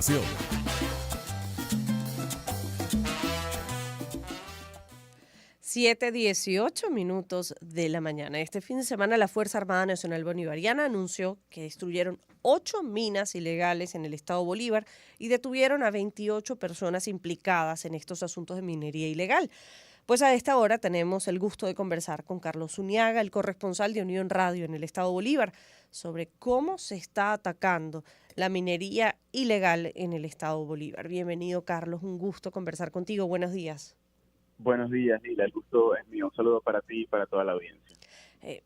7:18 de la mañana. Este fin de semana la Fuerza Armada Nacional Bolivariana anunció que destruyeron 8 minas ilegales en el estado Bolívar y detuvieron a 28 personas implicadas en estos asuntos de minería ilegal. Pues a esta hora tenemos el gusto de conversar con Carlos Zuniaga, el corresponsal de Unión Radio en el estado Bolívar, sobre cómo se está atacando la minería ilegal en el estado Bolívar. Bienvenido, Carlos, un gusto conversar contigo. Buenos días. Buenos días, Lila. El gusto es mío. Un saludo para ti y para toda la audiencia.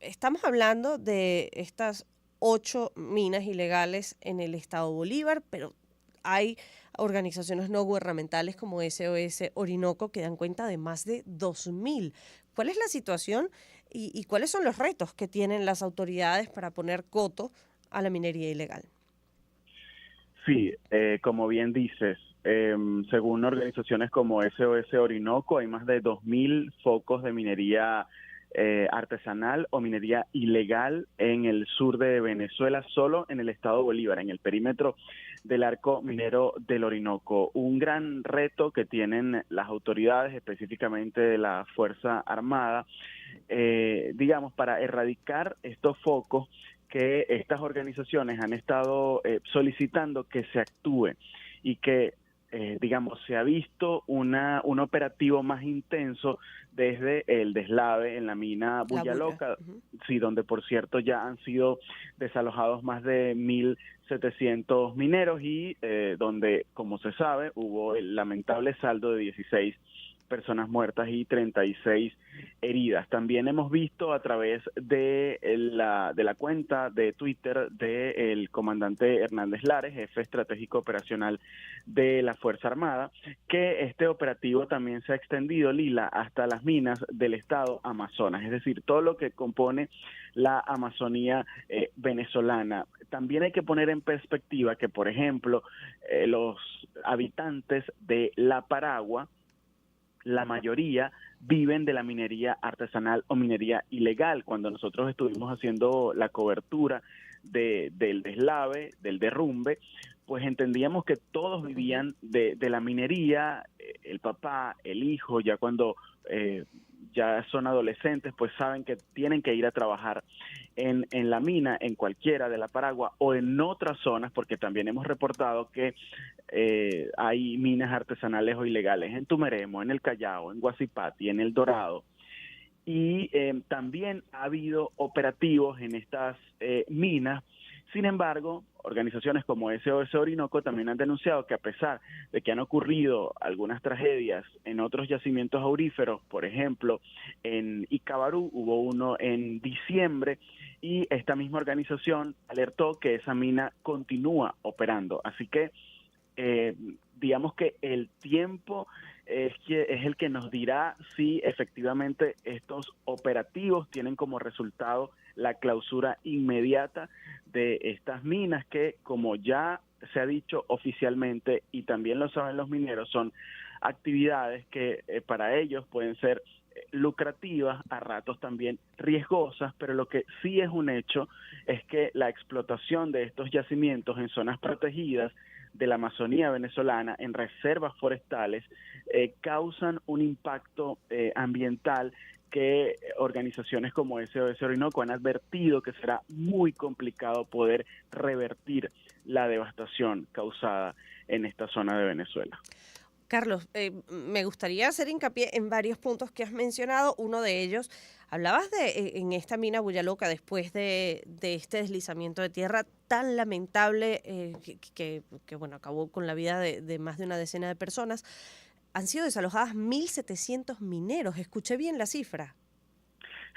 Estamos hablando de estas 8 minas ilegales en el estado Bolívar, pero hay organizaciones no gubernamentales como SOS Orinoco que dan cuenta de más de 2.000. ¿Cuál es la situación y cuáles son los retos que tienen las autoridades para poner coto a la minería ilegal? Sí, como bien dices, según organizaciones como SOS Orinoco, hay más de 2.000 focos de minería artesanal o minería ilegal en el sur de Venezuela, solo en el estado Bolívar, en el perímetro del arco minero del Orinoco. Un gran reto que tienen las autoridades, específicamente de la Fuerza Armada, digamos, para erradicar estos focos que estas organizaciones han estado solicitando que se actúe y que, digamos, se ha visto un operativo más intenso desde el deslave en la mina Buyaloca, sí, donde por cierto ya han sido desalojados más de 1.700 mineros y donde, como se sabe, hubo el lamentable saldo de 16 personas muertas y 36 heridas. También hemos visto a través de la cuenta de Twitter del comandante Hernández Lares, jefe estratégico operacional de la Fuerza Armada, que este operativo también se ha extendido, Lila, hasta las minas del estado Amazonas, es decir, todo lo que compone la Amazonía venezolana. También hay que poner en perspectiva que, por ejemplo, los habitantes de La Paragua, la mayoría viven de la minería artesanal o minería ilegal. Cuando nosotros estuvimos haciendo la cobertura del deslave, del derrumbe, pues entendíamos que todos vivían de la minería, el papá, el hijo, ya cuando ya son adolescentes, pues saben que tienen que ir a trabajar en la mina, en cualquiera de La Paragua o en otras zonas, porque también hemos reportado que hay minas artesanales o ilegales en Tumeremo, en el Callao, en Guasipati, en El Dorado. Y también ha habido operativos en estas minas. Sin embargo, organizaciones como SOS Orinoco también han denunciado que a pesar de que han ocurrido algunas tragedias en otros yacimientos auríferos, por ejemplo, en Icabarú hubo uno en diciembre y esta misma organización alertó que esa mina continúa operando. Así que digamos que el tiempo es el que nos dirá si efectivamente estos operativos tienen como resultado la clausura inmediata de estas minas que, como ya se ha dicho oficialmente y también lo saben los mineros, son actividades que para ellos pueden ser lucrativas, a ratos también riesgosas, pero lo que sí es un hecho es que la explotación de estos yacimientos en zonas protegidas de la Amazonía venezolana, en reservas forestales, causan un impacto ambiental que organizaciones como SOS Orinoco han advertido que será muy complicado poder revertir la devastación causada en esta zona de Venezuela. Carlos, me gustaría hacer hincapié en varios puntos que has mencionado. Uno de ellos, hablabas de en esta mina Buyaloca, después de este deslizamiento de tierra tan lamentable que bueno, acabó con la vida de más de una decena de personas. Han sido desalojadas 1.700 mineros. ¿Escuché bien la cifra?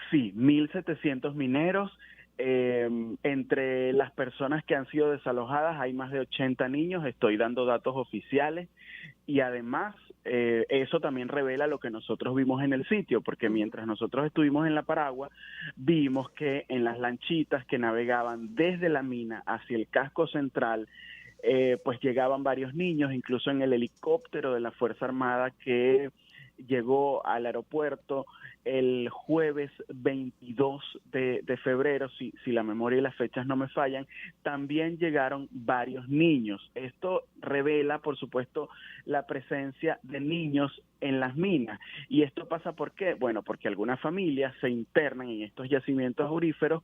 Sí, 1.700 mineros. Entre las personas que han sido desalojadas hay más de 80 niños, estoy dando datos oficiales, y además eso también revela lo que nosotros vimos en el sitio, porque mientras nosotros estuvimos en La Paragua, vimos que en las lanchitas que navegaban desde la mina hacia el casco central, pues llegaban varios niños, incluso en el helicóptero de la Fuerza Armada que llegó al aeropuerto el jueves 22 de febrero, si la memoria y las fechas no me fallan. También llegaron varios niños. Esto revela, por supuesto, la presencia de niños en las minas. ¿Y esto pasa por qué? Bueno, porque algunas familias se internan en estos yacimientos auríferos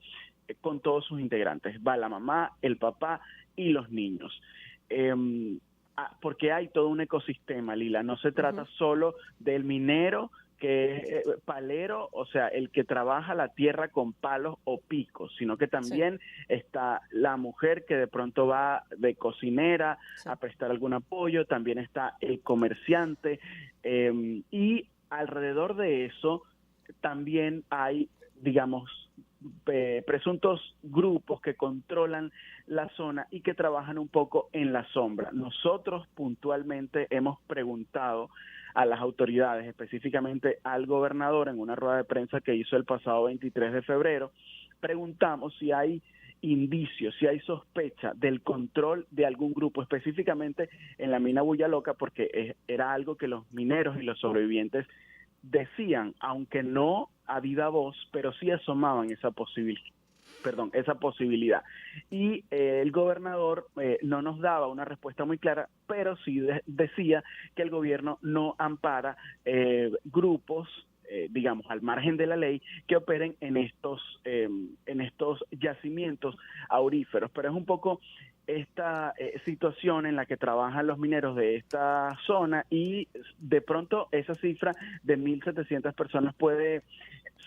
con todos sus integrantes. Va la mamá, el papá y los niños. Porque hay todo un ecosistema, Lila. No se trata solo del minero que es palero, o sea, el que trabaja la tierra con palos o picos, sino que también está la mujer que de pronto va de cocinera a prestar algún apoyo, también está el comerciante, y alrededor de eso también hay, digamos, presuntos grupos que controlan la zona y que trabajan un poco en la sombra. Nosotros puntualmente hemos preguntado a las autoridades, específicamente al gobernador, en una rueda de prensa que hizo el pasado 23 de febrero, preguntamos si hay indicios, si hay sospecha del control de algún grupo, específicamente en la mina Bulla Loca, porque era algo que los mineros y los sobrevivientes decían, aunque no a viva voz, pero sí asomaban esa posibilidad. Y el gobernador no nos daba una respuesta muy clara, pero sí decía que el gobierno no ampara grupos, digamos, al margen de la ley, que operen en estos yacimientos auríferos. Pero es un poco esta situación en la que trabajan los mineros de esta zona, y de pronto esa cifra de 1.700 personas puede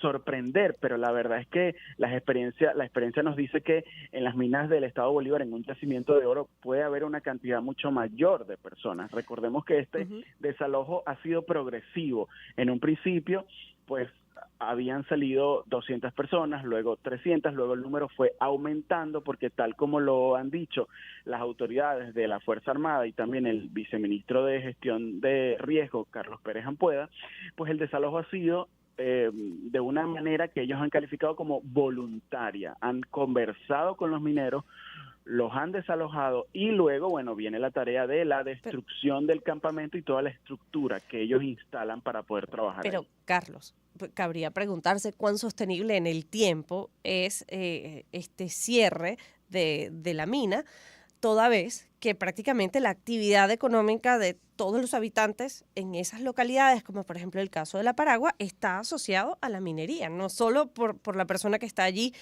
sorprender, pero la verdad es que la experiencia nos dice que en las minas del Estado Bolívar, en un yacimiento de oro, puede haber una cantidad mucho mayor de personas. Recordemos que este desalojo ha sido progresivo. En un principio, pues habían salido 200 personas, luego 300, luego el número fue aumentando porque, tal como lo han dicho las autoridades de la Fuerza Armada y también el viceministro de Gestión de Riesgo, Carlos Pérez Ampueda, pues el desalojo ha sido de una manera que ellos han calificado como voluntaria. Han conversado con los mineros, los han desalojado y luego, bueno, viene la tarea de la destrucción del campamento y toda la estructura que ellos instalan para poder trabajar. Pero, ahí. Carlos, cabría preguntarse cuán sostenible en el tiempo es este cierre de la mina, toda vez que prácticamente la actividad económica de todos los habitantes en esas localidades, como por ejemplo el caso de La Paragua, está asociado a la minería, no solo por la persona que está allí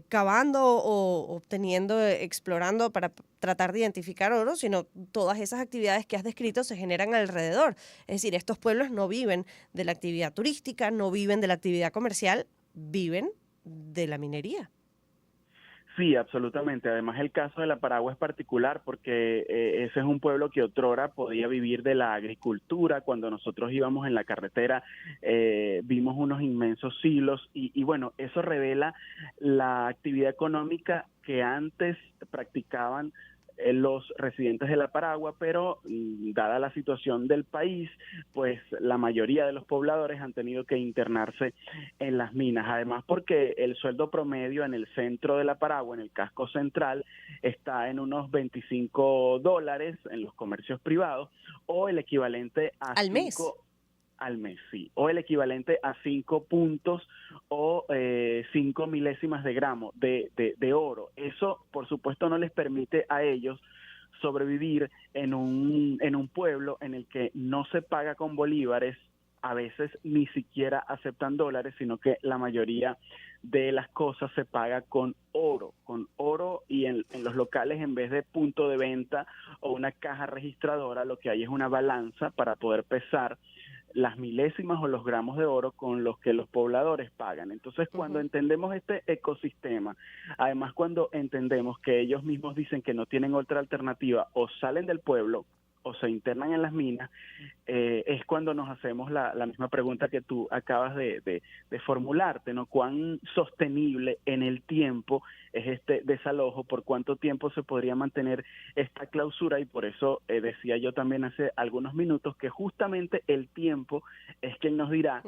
cavando o obteniendo, explorando para tratar de identificar oro, sino todas esas actividades que has descrito se generan alrededor. Es decir, estos pueblos no viven de la actividad turística, no viven de la actividad comercial, viven de la minería. Sí, absolutamente. Además, el caso de La Paragua es particular porque ese es un pueblo que otrora podía vivir de la agricultura. Cuando nosotros íbamos en la carretera, vimos unos inmensos silos y bueno, eso revela la actividad económica que antes practicaban los residentes de La Paragua, pero dada la situación del país, pues la mayoría de los pobladores han tenido que internarse en las minas. Además, porque el sueldo promedio en el centro de La Paragua, en el casco central, está en unos $25 en los comercios privados, o el equivalente a ¿Al mes? Al mes, sí, o el equivalente a 5 puntos o 5 milésimas de gramo de oro. Eso, por supuesto, no les permite a ellos sobrevivir en un pueblo en el que no se paga con bolívares, a veces ni siquiera aceptan dólares, sino que la mayoría de las cosas se paga con oro, y en los locales, en vez de punto de venta o una caja registradora, lo que hay es una balanza para poder pesar las milésimas o los gramos de oro con los que los pobladores pagan. Entonces, cuando entendemos este ecosistema, además cuando entendemos que ellos mismos dicen que no tienen otra alternativa, o salen del pueblo o se internan en las minas, es cuando nos hacemos la misma pregunta que tú acabas de formularte, ¿no? ¿Cuán sostenible en el tiempo es este desalojo? ¿Por cuánto tiempo se podría mantener esta clausura? Y por eso decía yo también hace algunos minutos que justamente el tiempo es quien nos dirá,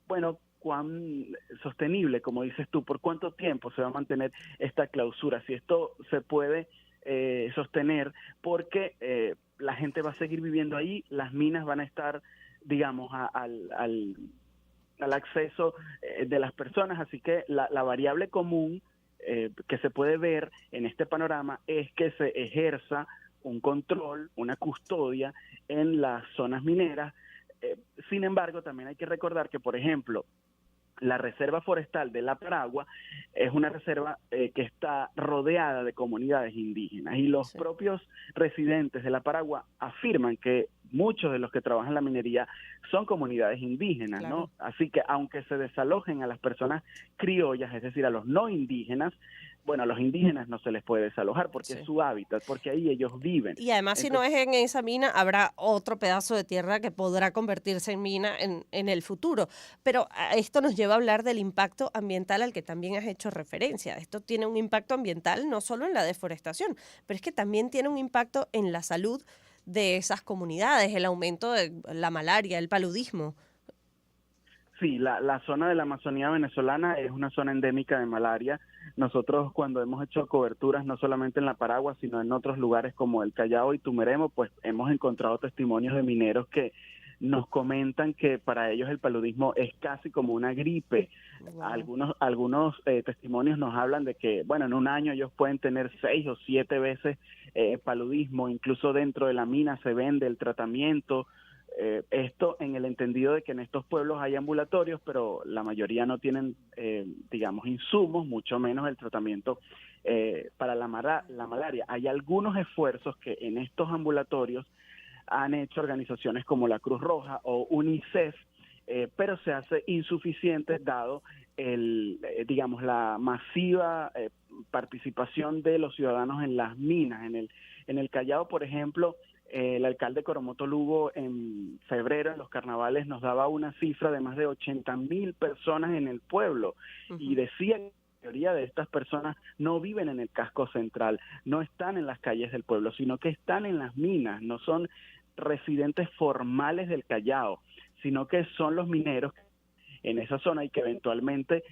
bueno, cuán sostenible, como dices tú, por cuánto tiempo se va a mantener esta clausura, si esto se puede sostener, porque la gente va a seguir viviendo ahí, las minas van a estar digamos, al acceso de las personas. Así que la variable común que se puede ver en este panorama es que se ejerza un control, una custodia en las zonas mineras. Sin embargo, también hay que recordar que, por ejemplo, la Reserva Forestal de La Paragua es una reserva que está rodeada de comunidades indígenas, y los propios residentes de La Paragua afirman que muchos de los que trabajan en la minería son comunidades indígenas, claro, ¿no? Así que aunque se desalojen a las personas criollas, es decir, a los no indígenas, bueno, a los indígenas no se les puede desalojar porque es su hábitat, porque ahí ellos viven. Y además, si no es en esa mina, habrá otro pedazo de tierra que podrá convertirse en mina en el futuro. Pero esto nos lleva a hablar del impacto ambiental al que también has hecho referencia. Esto tiene un impacto ambiental no solo en la deforestación, pero es que también tiene un impacto en la salud de esas comunidades, el aumento de la malaria, el paludismo. Sí, la zona de la Amazonía venezolana es una zona endémica de malaria. Nosotros, cuando hemos hecho coberturas no solamente en La Paragua, sino en otros lugares como el Callao y Tumeremo, pues hemos encontrado testimonios de mineros que nos comentan que para ellos el paludismo es casi como una gripe. Wow. Algunos testimonios nos hablan de que, bueno, en un año ellos pueden tener 6 o 7 veces paludismo, incluso dentro de la mina se vende el tratamiento. Esto en el entendido de que en estos pueblos hay ambulatorios, pero la mayoría no tienen, digamos, insumos, mucho menos el tratamiento para la malaria. Hay algunos esfuerzos que en estos ambulatorios han hecho organizaciones como la Cruz Roja o UNICEF, pero se hace insuficiente dado digamos, la masiva participación de los ciudadanos en las minas. En el Callao, por ejemplo, el alcalde Coromoto Lugo en febrero, en los carnavales, nos daba una cifra de más de 80,000 personas en el pueblo, y decía que la mayoría de estas personas no viven en el casco central, no están en las calles del pueblo, sino que están en las minas, no son residentes formales del Callao, sino que son los mineros en esa zona y que eventualmente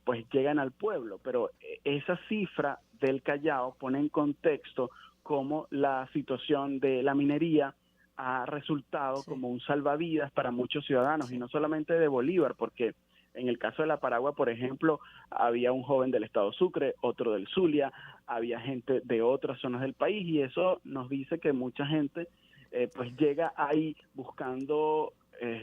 pues llegan al pueblo. Pero esa cifra del Callao pone en contexto cómo la situación de la minería ha resultado como un salvavidas para muchos ciudadanos, y no solamente de Bolívar, porque en el caso de La Paragua, por ejemplo, había un joven del estado Sucre, otro del Zulia, había gente de otras zonas del país, y eso nos dice que mucha gente pues llega ahí buscando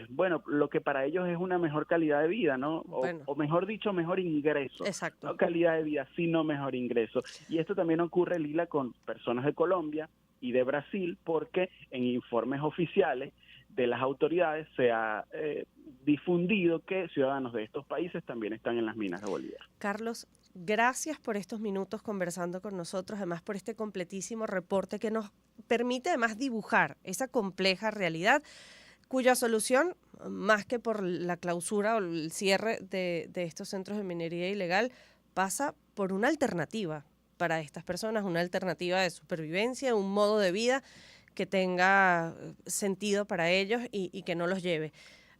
bueno, lo que para ellos es una mejor calidad de vida, ¿no? O mejor dicho, mejor ingreso. Exacto. No calidad de vida, sino mejor ingreso. Y esto también ocurre, Lila, con personas de Colombia y de Brasil, porque en informes oficiales de las autoridades se ha difundido que ciudadanos de estos países también están en las minas de Bolívar. Carlos, gracias por estos minutos conversando con nosotros, además por este completísimo reporte que nos permite además dibujar esa compleja realidad, cuya solución, más que por la clausura o el cierre de estos centros de minería ilegal, pasa por una alternativa para estas personas, una alternativa de supervivencia, un modo de vida que tenga sentido para ellos y que no los lleve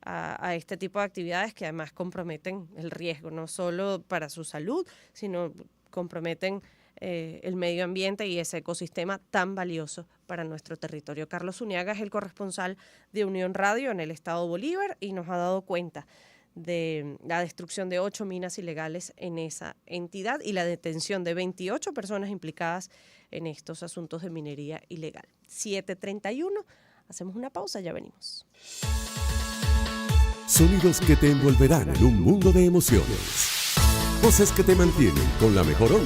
a este tipo de actividades que además comprometen el riesgo, no solo para su salud, sino comprometen el medio ambiente y ese ecosistema tan valioso para nuestro territorio. Carlos Zuniaga es el corresponsal de Unión Radio en el estado Bolívar y nos ha dado cuenta de la destrucción de 8 minas ilegales en esa entidad y la detención de 28 personas implicadas en estos asuntos de minería ilegal. 7:31, hacemos una pausa, ya venimos. Sonidos que te envolverán en un mundo de emociones. Voces que te mantienen con la mejor onda.